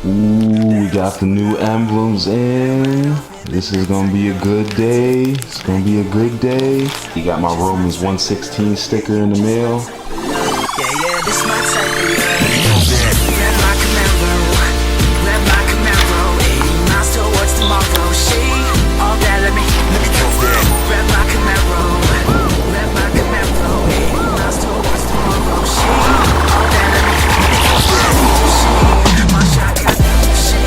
Ooh, we got the new emblems in. This is gonna be a good day. It's gonna be a good day. You got my Romans 116 sticker in the mail. Yeah, this my type of love. Red my Camaro, red my Camaro. 80 miles towards tomorrow. She all that, let me go for it. Red my Camaro, red my Camaro. 80 miles towards tomorrow. She all that, let me go for it. She, my shot got, she,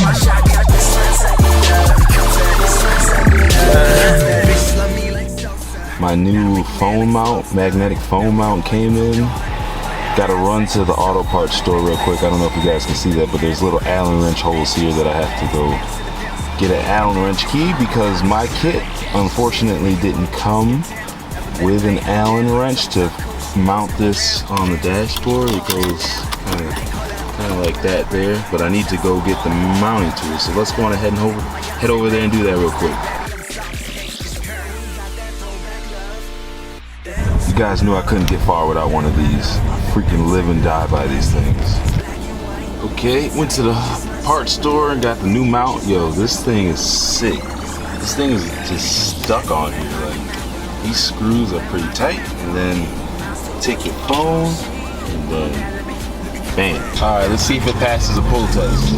my shot got this one type of love. Comes at this one type of love. Bitch love me like salsa. My new phone mount, magnetic phone mount came in. Gotta run to the auto parts store real quick. I don't know if you guys can see that, but there's little Allen wrench holes here that I have to go get an Allen wrench key because my kit unfortunately didn't come with an Allen wrench to mount this on the dashboard. It goes kind of like that there, but I need to go get the mounting tool. So let's go on ahead and head over there and do that real quick. You guys knew I couldn't get far without one of these. Freaking live and die by these things. Okay, went to the parts store and got the new mount. Yo, this thing is sick. This thing is just stuck on here. Like, these screws are pretty tight. And then take your phone and then bam. All right, let's see if it passes a pull test.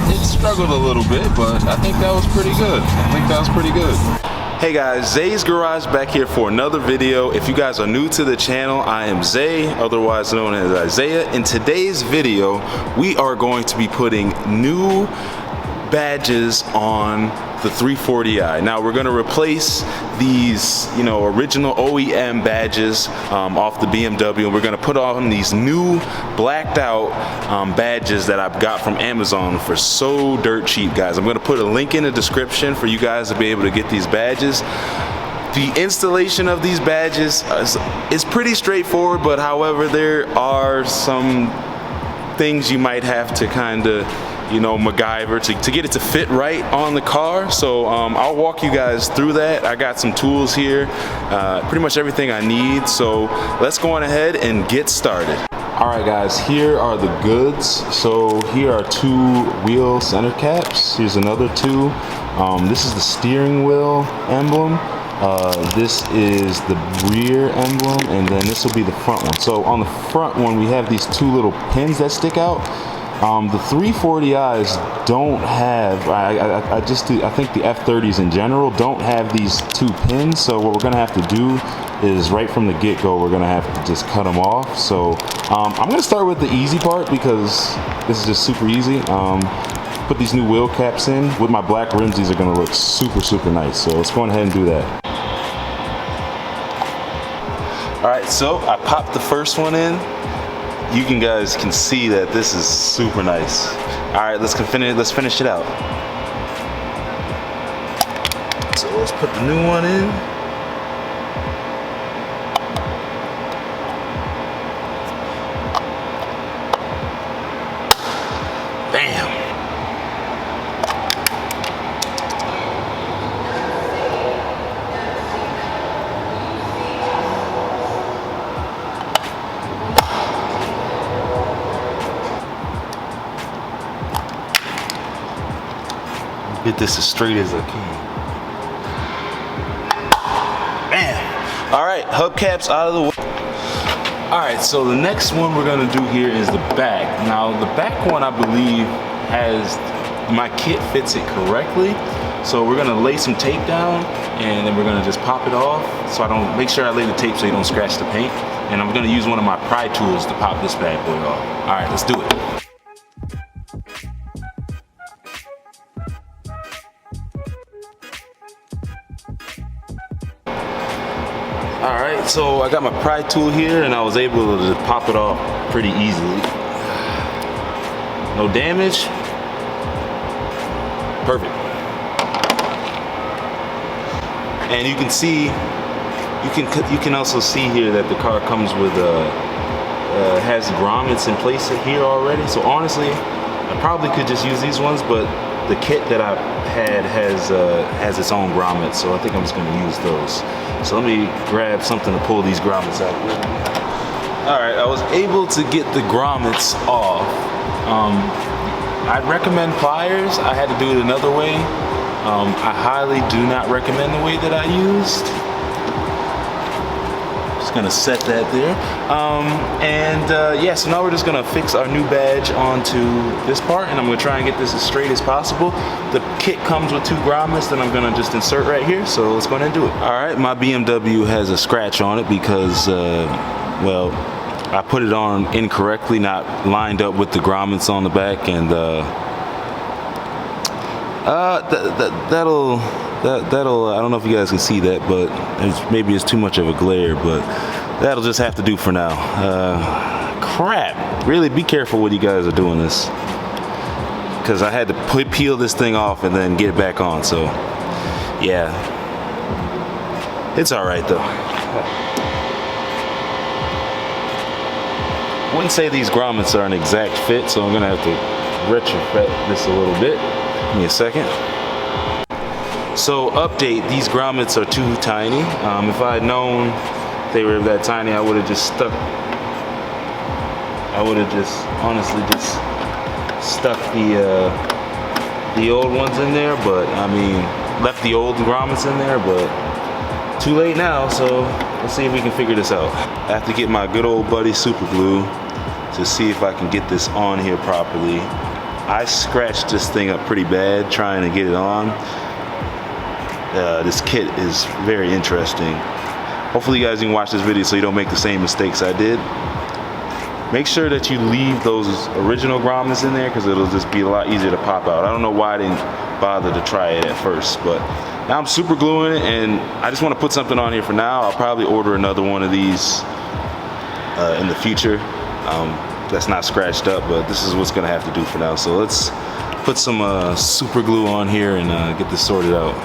It struggled a little bit, but I think that was pretty good. Hey guys, Zay's Garage back here for another video. If you guys are new to the channel, I am Zay, otherwise known as Isaiah. In today's video, we are going to be putting new badges on the 340i. Now we're going to replace these, original OEM badges off the BMW, and we're going to put on these new blacked out badges that I've got from Amazon for so dirt cheap, guys. I'm going to put a link in the description for you guys to be able to get these badges. The installation of these badges is pretty straightforward, but however, there are some things you might have to kind of MacGyver to get it to fit right on the car. So I'll walk you guys through that. I got some tools here, pretty much everything I need. So let's go on ahead and get started. All right guys, here are the goods. So here are two wheel center caps. Here's another two. This is the steering wheel emblem. This is the rear emblem, and then this will be the front one. So on the front one, we have these two little pins that stick out. The 340i's don't have, I think the F30s in general don't have these two pins. So what we're gonna have to do is right from the get-go, we're gonna have to just cut them off. So I'm gonna start with the easy part because this is just super easy. Put these new wheel caps in. With my black rims, these are gonna look super, super nice. So let's go ahead and do that. All right, so I popped the first one in. You guys can see that this is super nice. All right, let's finish it out. So let's put the new one in. Bam. Get this as straight as I can. Bam! All right, hubcaps out of the way. All right, so the next one we're gonna do here is the back. Now the back one, I believe, my kit fits it correctly. So we're gonna lay some tape down and then we're gonna just pop it off. So make sure I lay the tape so you don't scratch the paint. And I'm gonna use one of my pry tools to pop this bad boy off. All right, let's do it. Alright, so I got my pry tool here and I was able to just pop it off pretty easily. No damage. Perfect. And you can see, you can also see here that the car comes with has grommets in place here already. So honestly, I probably could just use these ones, but the kit that I had has its own grommets, so I think I'm just gonna use those. So let me grab something to pull these grommets out with. All right, I was able to get the grommets off. I'd recommend pliers. I had to do it another way. I highly do not recommend the way that I used. Just gonna set that there. Yeah, so now we're just gonna fix our new badge onto this part, and I'm gonna try and get this as straight as possible. The kit comes with 2 grommets that I'm gonna just insert right here, so let's go ahead and do it. All right, my BMW has a scratch on it because, well, I put it on incorrectly, not lined up with the grommets on the back, and that'll I don't know if you guys can see that, but maybe it's too much of a glare, but that'll just have to do for now. Crap, really be careful when you guys are doing this, because I had to peel this thing off and then get it back on, so yeah, it's all right though. I wouldn't say these grommets are an exact fit, so I'm gonna have to retrofit this a little bit. Give me a second. So update, these grommets are too tiny. If I had known they were that tiny, I would have just honestly just stuck the old ones in there, but I mean, left the old grommets in there, but too late now, so let's see if we can figure this out. I have to get my good old buddy super glue to see if I can get this on here properly. I scratched this thing up pretty bad trying to get it on. This kit is very interesting. Hopefully you guys can watch this video so you don't make the same mistakes I did. Make sure that you leave those original grommets in there, because it'll just be a lot easier to pop out. I don't know why I didn't bother to try it at first, but now I'm super gluing it, and I just want to put something on here for now. I'll probably order another one of these in the future. That's not scratched up, but this is what's gonna have to do for now. So let's put some super glue on here and get this sorted out.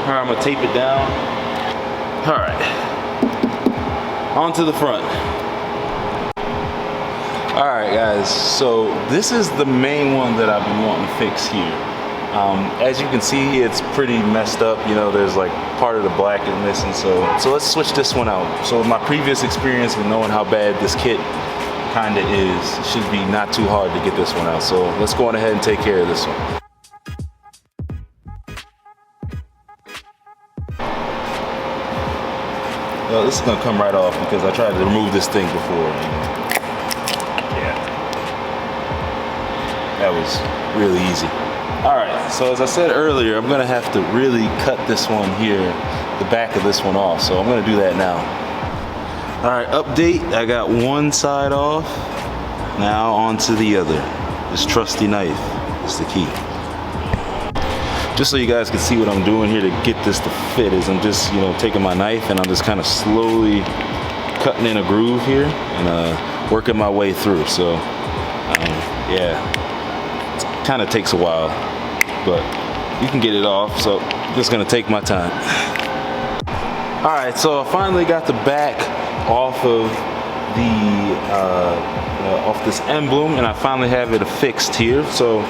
All right, I'm gonna tape it down. All right, on to the front. All right, guys, so this is the main one that I've been wanting to fix here. As you can see, it's pretty messed up. You know, there's like part of the black is missing, so let's switch this one out. So with my previous experience and knowing how bad this kit kinda is, it should be not too hard to get this one out. So let's go on ahead and take care of this one. Well, this is gonna come right off because I tried to remove this thing before. Yeah, that was really easy. All right, so as I said earlier, I'm gonna have to really cut this one here, the back of this one off. So I'm gonna do that now. All right, update, I got one side off. Now onto the other. This trusty knife is the key. Just so you guys can see what I'm doing here to get this to fit, is I'm just, you know, taking my knife and I'm just kind of slowly cutting in a groove here and working my way through. So yeah, it kind of takes a while, but you can get it off, so I'm just gonna take my time. All right, so I finally got the back off of off this emblem, and I finally have it affixed here. So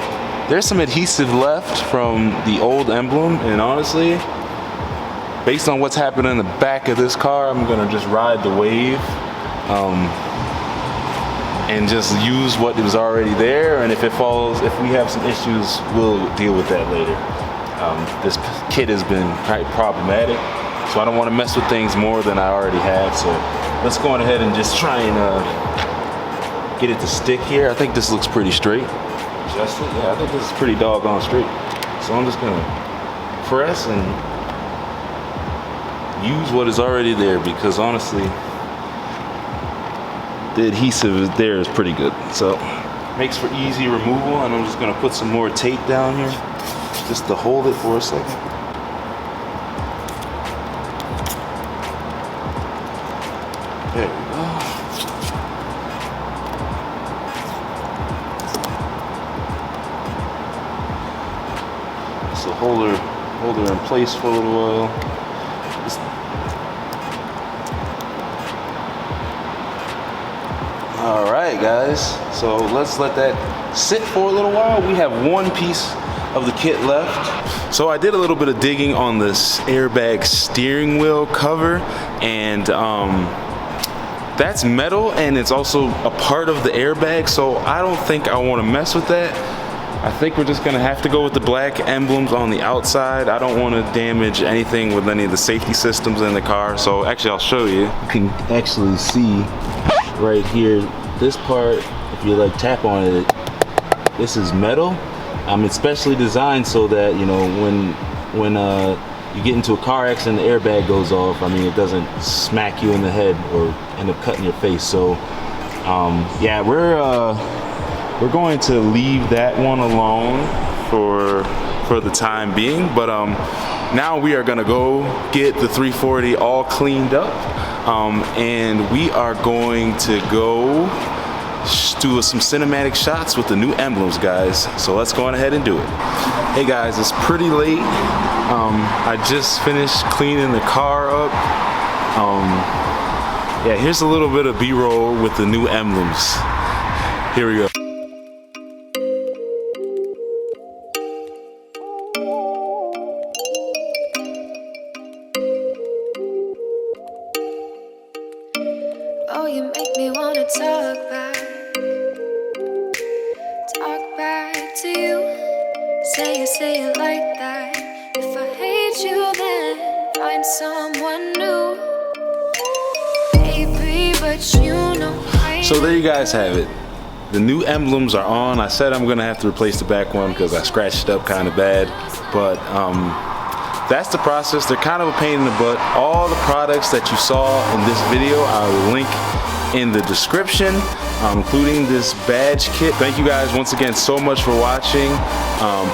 there's some adhesive left from the old emblem, and honestly, based on what's happened in the back of this car, I'm gonna just ride the wave and just use what was already there, and if it falls, if we have some issues, we'll deal with that later. This kit has been quite problematic, so I don't want to mess with things more than I already have. So let's go on ahead and just try and get it to stick here. I think this looks pretty straight. Adjust it. Yeah, I think this is pretty doggone straight. So I'm just gonna press and use what is already there, because honestly, the adhesive there is pretty good. So makes for easy removal, and I'm just gonna put some more tape down here just to hold it for a second. There we go. So hold her in place for a little while. All right, guys, so let's let that sit for a little while. We have one piece of the kit left. So I did a little bit of digging on this airbag steering wheel cover, and that's metal, and it's also a part of the airbag, so I don't think I want to mess with that. I think we're just gonna have to go with the black emblems on the outside. I don't want to damage anything with any of the safety systems in the car. So actually, I'll show you. You can actually see right here, this part, if you like tap on it, this is metal. It's specially designed so that, you know, when you get into a car accident, the airbag goes off. I mean, it doesn't smack you in the head or end up cutting your face. So yeah, we're going to leave that one alone for the time being. But now we are gonna go get the 340 all cleaned up, and we are going to go do some cinematic shots with the new emblems, guys. So let's go on ahead and do it. Hey guys, it's pretty late. I just finished cleaning the car up. Yeah, here's a little bit of B-roll with the new emblems. Here we go. Oh, you make me wanna talk back to you. Say it like that. If I hate you, then find someone new. Baby, but you know. So there you guys have it. The new emblems are on. I said I'm gonna have to replace the back one because I scratched it up kind of bad, but that's the process. They're kind of a pain in the butt. All the products that you saw in this video, I will link in the description, including this badge kit. Thank you guys once again so much for watching.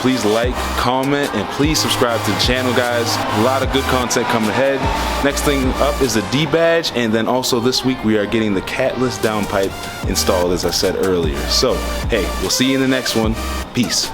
Please like, comment, and please subscribe to the channel, guys. A lot of good content coming ahead. Next thing up is the D badge, and then also this week we are getting the catless downpipe installed, as I said earlier. So hey, we'll see you in the next one. Peace.